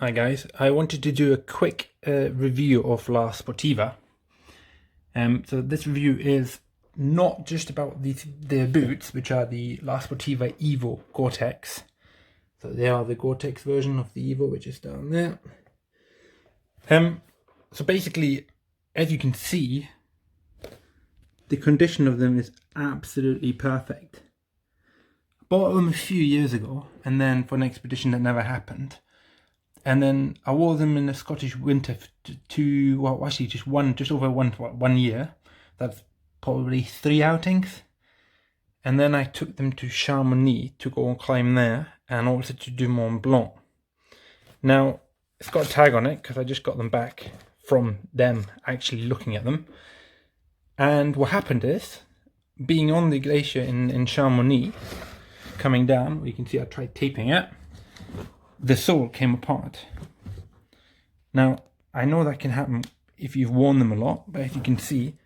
Hi guys, I wanted to do a quick review of La Sportiva. So this review is not just about the boots, which are the La Sportiva Evo Gore-Tex. So they are the Gore-Tex version of the Evo, which is down there. So basically, as you can see, the condition of them is absolutely perfect. I bought them a few years ago, and then for an expedition that never happened. And then I wore them in the Scottish winter just over one year. That's probably 3 outings. And then I took them to Chamonix to go and climb there, and also to do Mont Blanc. Now, it's got a tag on it because I just got them back from them actually looking at them. And what happened is, being on the glacier in Chamonix, coming down, you can see I tried taping it, the sole came apart. Now, I know that can happen if you've worn them a lot, but as you can see,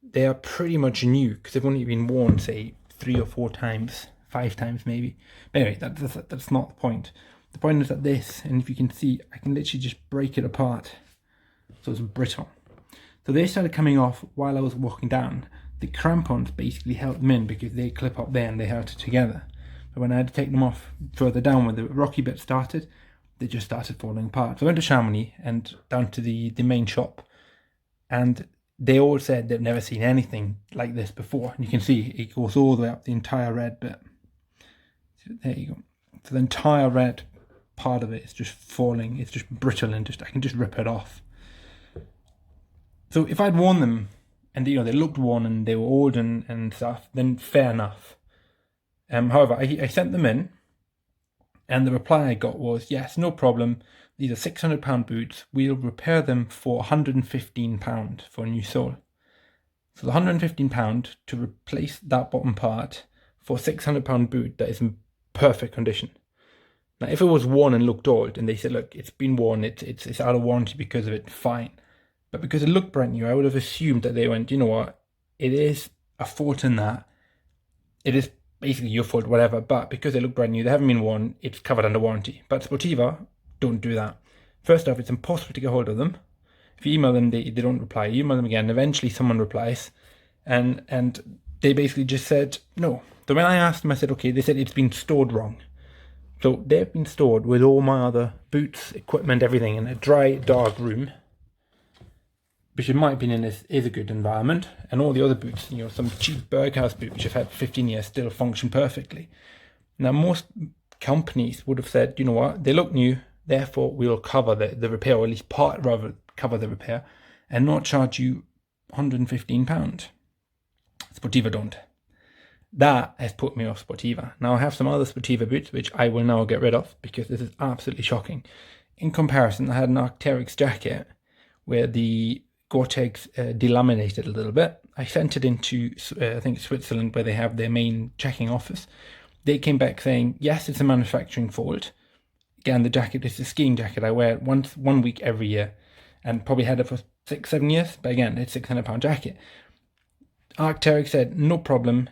they are pretty much new because they've only been worn, say, 3 or 4 times, 5 times maybe. But anyway, that's not the point. The point is that this, and if you can see, I can literally just break it apart. So it's brittle. So they started coming off while I was walking down. The crampons basically held them in because they clip up there and they held it together. But when I had to take them off further down where the rocky bit started, they just started falling apart. So I went to Chamonix and down to the main shop, and they all said they've never seen anything like this before. And you can see it goes all the way up the entire red bit. So there you go. So the entire red part of it is just falling. It's just brittle and I can just rip it off. So if I'd worn them and they looked worn and they were old and stuff, then fair enough. However, I sent them in, and the reply I got was, yes, no problem. These are £600 boots. We'll repair them for £115 for a new sole. So the £115 to replace that bottom part for a £600 boot that is in perfect condition. Now, if it was worn and looked old, and they said, look, it's been worn, it's out of warranty because of it, fine. But because it looked brand new, I would have assumed that they went, you know what, it is a fault in that. It is basically your fault, whatever, but because they look brand new, they haven't been worn, it's covered under warranty. But Sportiva don't do that. First off, it's impossible to get hold of them. If you email them, they don't reply. You email them again, eventually someone replies, and they basically just said no. So when I asked them, I said, okay, they said it's been stored wrong. So they've been stored with all my other boots, equipment, everything in a dry, dark room, which in my opinion is a good environment, and all the other boots, some cheap Berghaus boot which I've had for 15 years still function perfectly. Now, most companies would have said, you know what, they look new, therefore we'll cover the repair, or at least cover the repair, and not charge you £115. Sportiva don't. That has put me off Sportiva. Now I have some other Sportiva boots which I will now get rid of because this is absolutely shocking. In comparison, I had an Arc'teryx jacket where the Gore-Tex delaminated a little bit. I sent it into, I think, Switzerland, where they have their main checking office. They came back saying, yes, it's a manufacturing fault. Again, the jacket is a skiing jacket. I wear it one week every year, and probably had it for 6-7 years. But again, it's a £600 jacket. Arc'teryx said, no problem.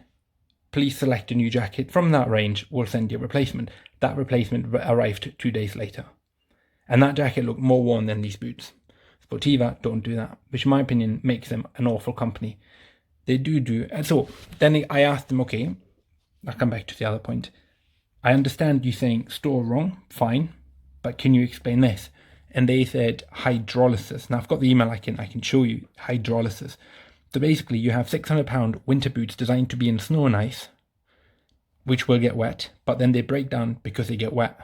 Please select a new jacket from that range. We'll send you a replacement. That replacement arrived 2 days later. And that jacket looked more worn than these boots. Sportiva don't do that, which in my opinion makes them an awful company. They do. And so then I asked them, okay, I'll come back to the other point. I understand you saying store wrong, fine, but can you explain this? And they said hydrolosis. Now I've got the email, I can show you hydrolosis. So basically you have £600 winter boots designed to be in snow and ice, which will get wet, but then they break down because they get wet.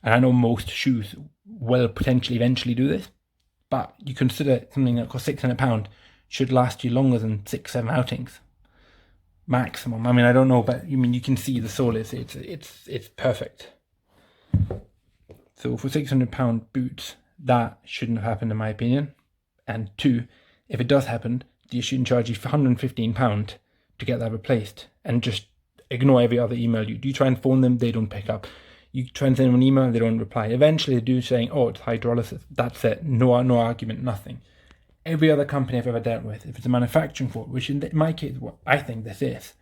And I know most shoes will potentially eventually do this, but you consider something that costs £600 should last you longer than 6-7 outings maximum. I mean, I don't know, but you can see the sole is it's perfect. So for £600 boots, that shouldn't have happened in my opinion. And 2, if it does happen, you shouldn't charge you £115 to get that replaced, and just ignore every other email. You try and phone them, they don't pick up. You try and send them an email, they don't reply. Eventually they do, saying, oh, it's hydrolysis. That's it. No argument, nothing. Every other company I've ever dealt with, if it's a manufacturing fault, which in my case, what I think this is,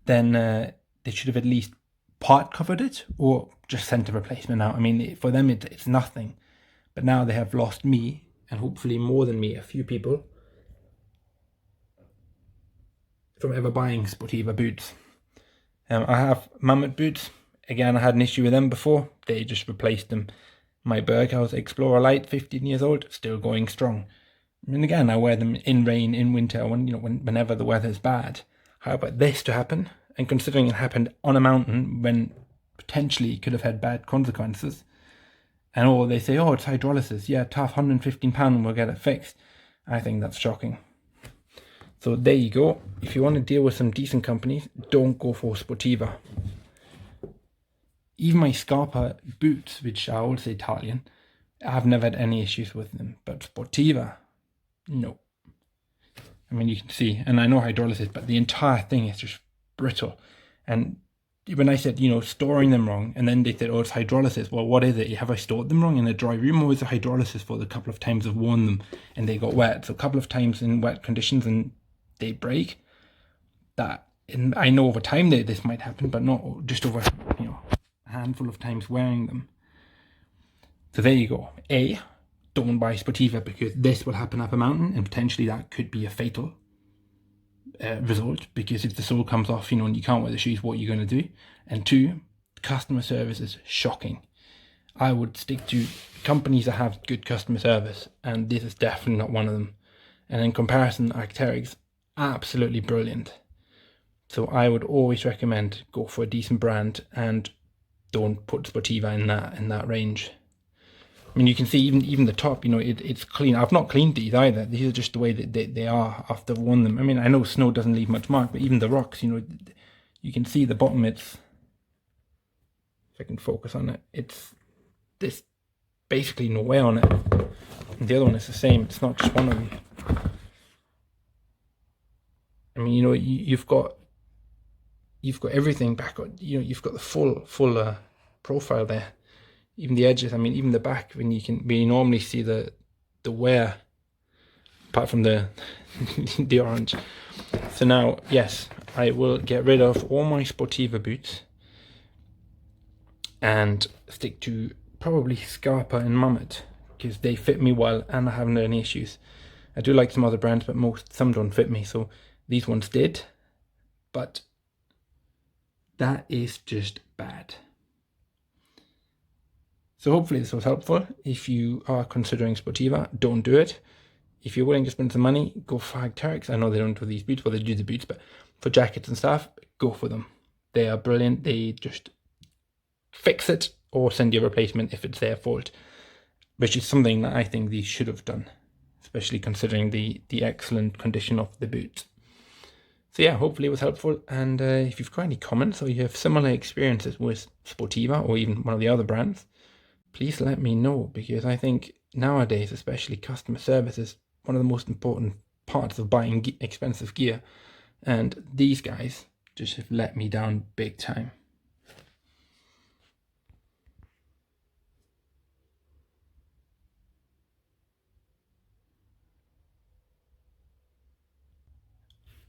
then they should have at least part covered it, or just sent a replacement out. I mean, for them it's nothing, but now they have lost me, and hopefully more than me, a few people, from ever buying Sportiva boots. I have Mammoth boots. Again, I had an issue with them before. They just replaced them. My Berghaus Explorer Light, 15 years old, still going strong. And again, I wear them in rain, in winter, whenever the weather's bad. How about this to happen? And considering it happened on a mountain when potentially it could have had bad consequences, and they say, it's hydrolosis. Yeah, tough, £115, we'll get it fixed. I think that's shocking. So there you go. If you want to deal with some decent companies, don't go for Sportiva. Even my Scarpa boots, which are also Italian, I've never had any issues with them. But Sportiva, no. I mean, you can see, and I know hydrolysis, but the entire thing is just brittle. And when I said, storing them wrong, and then they said, it's hydrolysis. Well, what is it? Have I stored them wrong in a dry room, or was it hydrolysis for the couple of times I've worn them and they got wet? So a couple of times in wet conditions and they break. And I know over time that this might happen, but not just over, a handful of times wearing them. So there you go. Don't buy Sportiva, because this will happen up a mountain, and potentially that could be a fatal result, because if the sole comes off, and you can't wear the shoes, what are you going to do? And 2, customer service is shocking. I would stick to companies that have good customer service, and this is definitely not one of them. And in comparison, Arc'teryx, absolutely brilliant. So I would always recommend go for a decent brand, and don't put Sportiva in that range. I mean, you can see even the top, it's clean. I've not cleaned these either. These are just the way that they are after I've worn them. I mean, I know snow doesn't leave much mark, but even the rocks, you can see the bottom. If I can focus on it, there's basically no wear on it. And the other one is the same. It's not just one of them. I mean, you've got everything back on. You've got the full profile there. Even the edges. I mean, even the back, we normally see the wear, apart from the the orange. So now, yes, I will get rid of all my Sportiva boots and stick to probably Scarpa and Mammoth, because they fit me well and I haven't had any issues. I do like some other brands, but some don't fit me. So these ones did, but that is just bad. So hopefully this was helpful. If you are considering Sportiva, don't do it. If you're willing to spend some money, go for Arc'teryx. I know they don't do these boots, well, they do the boots, but for jackets and stuff, go for them. They are brilliant. They just fix it or send you a replacement if it's their fault, which is something that I think these should have done, especially considering the excellent condition of the boots. So yeah, hopefully it was helpful. And if you've got any comments or you have similar experiences with Sportiva or even one of the other brands, please let me know, because I think nowadays, especially, customer service is one of the most important parts of buying expensive gear. And these guys just have let me down big time.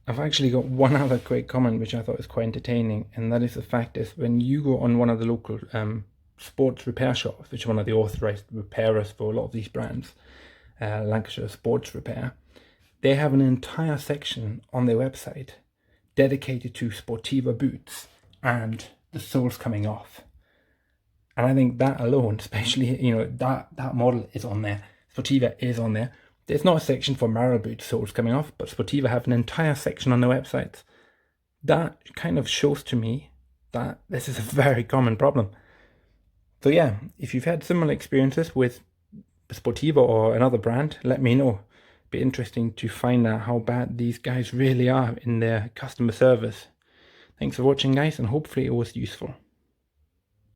I've actually got one other quick comment which I thought was quite entertaining, and that is the fact is when you go on one of the local sports repair shops, which is one of the authorized repairers for a lot of these brands, Lancashire Sports Repair, they have an entire section on their website dedicated to Sportiva boots and the soles coming off. And I think that alone, especially, that model is on there. Sportiva is on there. There's not a section for Marrow boot soles coming off, but Sportiva have an entire section on their website. That kind of shows to me that this is a very common problem. So yeah, if you've had similar experiences with Sportiva or another brand, let me know. Be interesting to find out how bad these guys really are in their customer service. Thanks for watching, guys, and hopefully it was useful.